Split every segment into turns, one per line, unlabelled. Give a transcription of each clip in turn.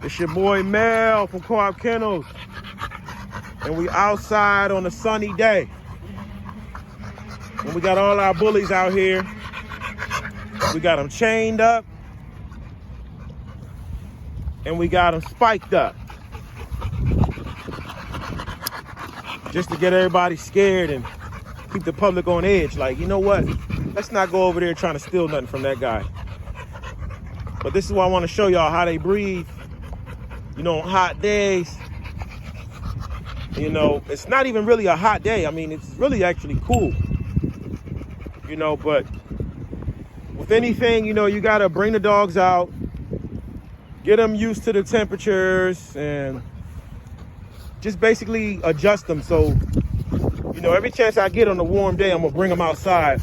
It's your boy Mel from Co-op Kennels, and we outside on a sunny day. And we got all our bullies out here. We got them chained up, and we got them spiked up, just to get everybody scared and keep the public on edge. Like, you know what? Let's not go over there trying to steal nothing from that guy. But this is why I want to show y'all how they breathe. You know, on hot days, you know, it's not even really a hot day. I mean, it's really actually cool, you know, but with anything, you know, you got to bring the dogs out, get them used to the temperatures, and just basically adjust them. So, you know, every chance I get on a warm day, I'm going to bring them outside.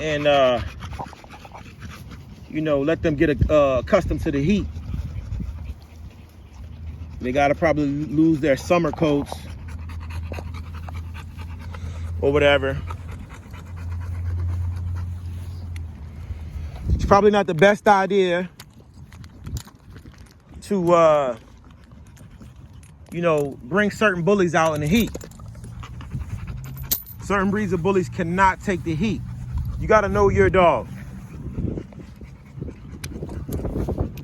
And, you know, let them get accustomed to the heat. They got to probably lose their summer coats or whatever. It's probably not the best idea to, you know, bring certain bullies out in the heat. Certain breeds of bullies cannot take the heat. You got to know your dog.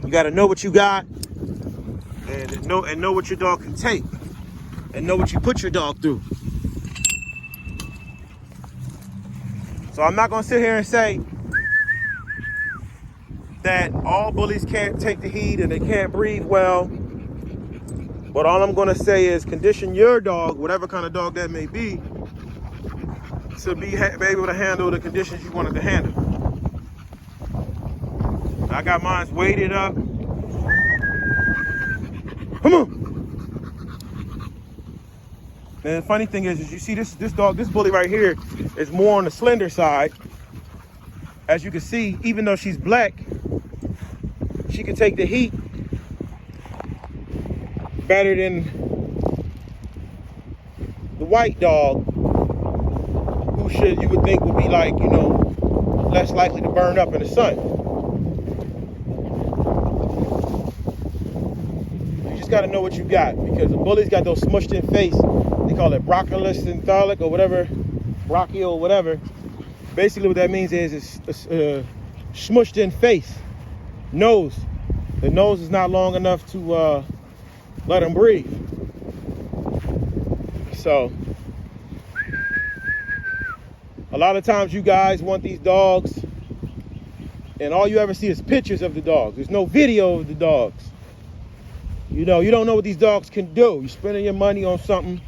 You got to know what you got, and know what your dog can take, and know what you put your dog through. So I'm not gonna sit here and say that all bullies can't take the heat and they can't breathe well. But all I'm gonna say is condition your dog, whatever kind of dog that may be, to be able to handle the conditions you want it to handle. I got mine weighted up. Come on. And the funny thing is you see this bully right here is more on the slender side. As you can see, even though she's black, she can take the heat better than the white dog, who you would think would be like, you know, less likely to burn up in the sun. Got to know what you got, because the bully's got those smushed in face. They call it brachiocenthalic or whatever, brachial, whatever. Basically what that means is it's smushed in face. Nose. The nose is not long enough to let them breathe. So a lot of times you guys want these dogs and all you ever see is pictures of the dogs. There's no video of the dogs. You know, you don't know what these dogs can do. You're spending your money on something.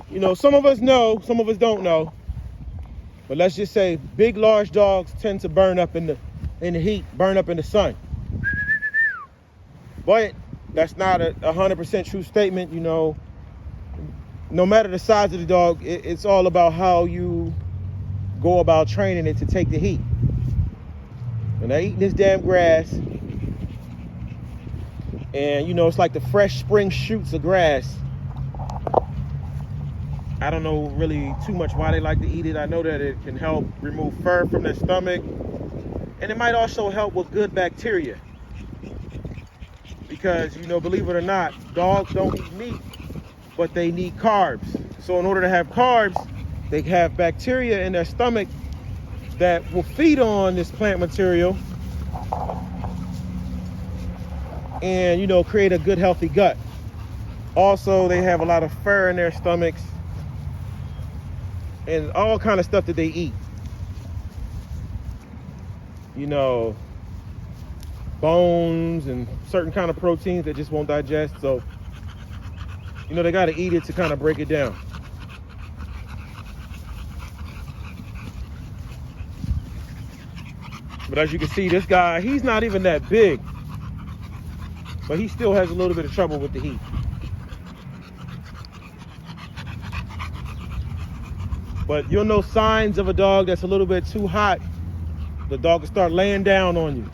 You know, some of us know, some of us don't know. But let's just say big, large dogs tend to burn up in the heat, burn up in the sun. But that's not a 100% true statement. You know, no matter the size of the dog, it's all about how you go about training it to take the heat. And they're eating this damn grass. And, you know, it's like the fresh spring shoots of grass. I don't know really too much why they like to eat it. I know that it can help remove fur from their stomach. And it might also help with good bacteria. Because, you know, believe it or not, dogs don't eat meat, but they need carbs. So in order to have carbs, they have bacteria in their stomach that will feed on this plant material and, you know, create a good healthy gut. Also, they have a lot of fur in their stomachs and all kind of stuff that they eat. You know, bones and certain kind of proteins that just won't digest. So, you know, they got to eat it to kind of break it down. But as you can see, this guy, he's not even that big. But he still has a little bit of trouble with the heat. But you'll know signs of a dog that's a little bit too hot. The dog will start laying down on you.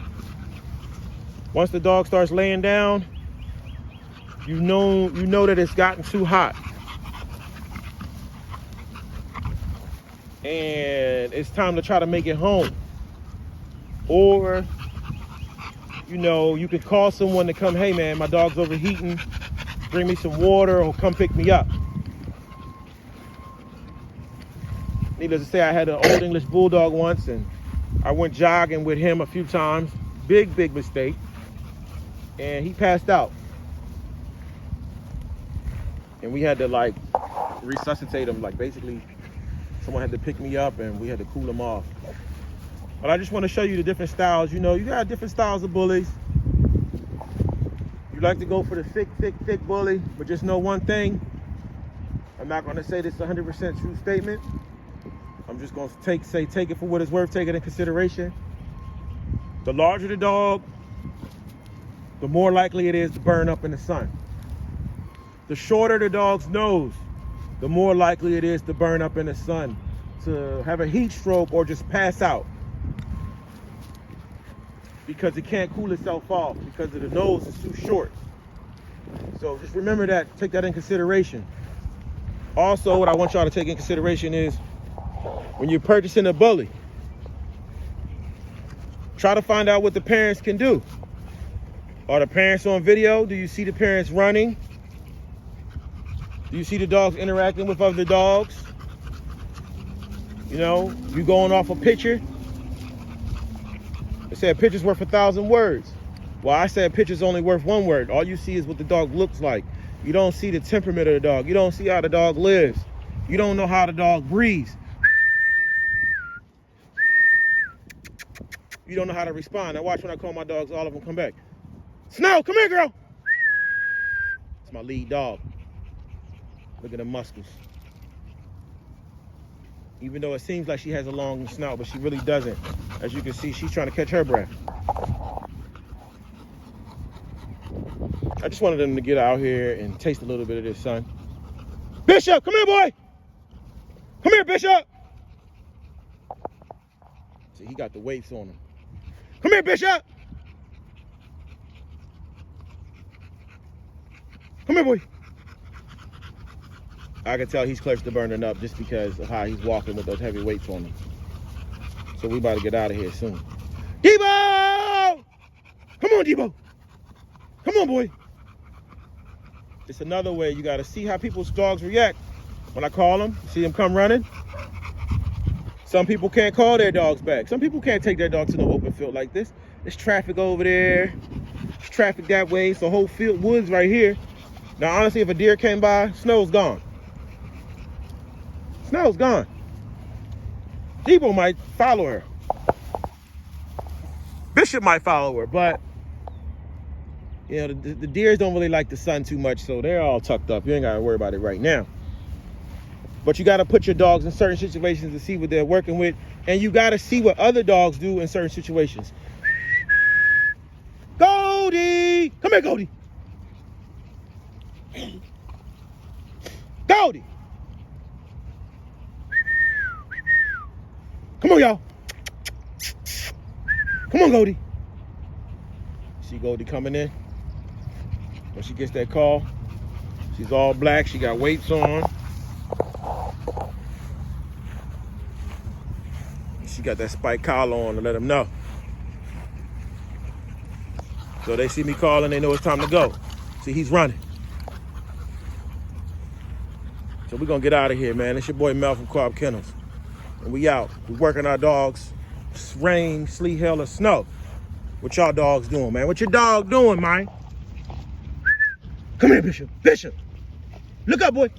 Once the dog starts laying down, you know that it's gotten too hot. And it's time to try to make it home. Or you know, you can call someone to come, hey man, my dog's overheating, bring me some water or come pick me up. Needless to say, I had an old English bulldog once and I went jogging with him a few times. Big mistake. And he passed out. And we had to like resuscitate him. Like basically someone had to pick me up and we had to cool him off. But I just want to show you the different styles. You know, you got different styles of bullies. You like to go for the thick bully, but just know one thing. I'm not going to say this 100% true statement. I'm just going to take it for what it's worth, take it in consideration. The larger the dog, the more likely it is to burn up in the sun. The shorter the dog's nose, the more likely it is to burn up in the sun, to have a heat stroke or just pass out. Because it can't cool itself off because of the nose is too short. So just remember that, take that in consideration. Also, what I want y'all to take in consideration is when you're purchasing a bully, try to find out what the parents can do. Are the parents on video? Do you see the parents running? Do you see the dogs interacting with other dogs? You know, you going off a picture? They said picture's worth 1,000 words. Well, I said picture's only worth 1 word. All you see is what the dog looks like. You don't see the temperament of the dog. You don't see how the dog lives. You don't know how the dog breathes. You don't know how to respond. Now watch when I call my dogs, all of them come back. Snow, come here, girl. It's my lead dog. Look at the muscles. Even though it seems like she has a long snout, but she really doesn't. As you can see, she's trying to catch her breath. I just wanted them to get out here and taste a little bit of this sun. Bishop, come here, boy. Come here, Bishop. See, he got the weights on him. Come here, Bishop. Come here, boy. I can tell he's close to burning up just because of how he's walking with those heavy weights on him. So we about to get out of here soon. Debo! Come on, Debo. Come on, boy. It's another way. You got to see how people's dogs react. When I call them, see them come running. Some people can't call their dogs back. Some people can't take their dog to no open field like this. There's traffic over there. There's traffic that way. It's a whole field, woods right here. Now, honestly, if a deer came by, Snow's gone. Snow's gone. Debo might follow her. Bishop might follow her, but you know, the deers don't really like the sun too much, so they're all tucked up. You ain't got to worry about it right now. But you got to put your dogs in certain situations to see what they're working with, and you got to see what other dogs do in certain situations. Goldie! Come here, Goldie. Goldie! Come on, y'all. Come on, Goldie. See Goldie coming in. When she gets that call, she's all black. She got weights on. She got that spike collar on to let them know. So they see me calling, they know it's time to go. See, he's running. So we're going to get out of here, man. It's your boy Mel from Cobb Kennels. And we out. We working our dogs. Rain, sleet, hail, or snow. What y'all dogs doing, man? What your dog doing, man? Come here, Bishop. Bishop. Look up, boy.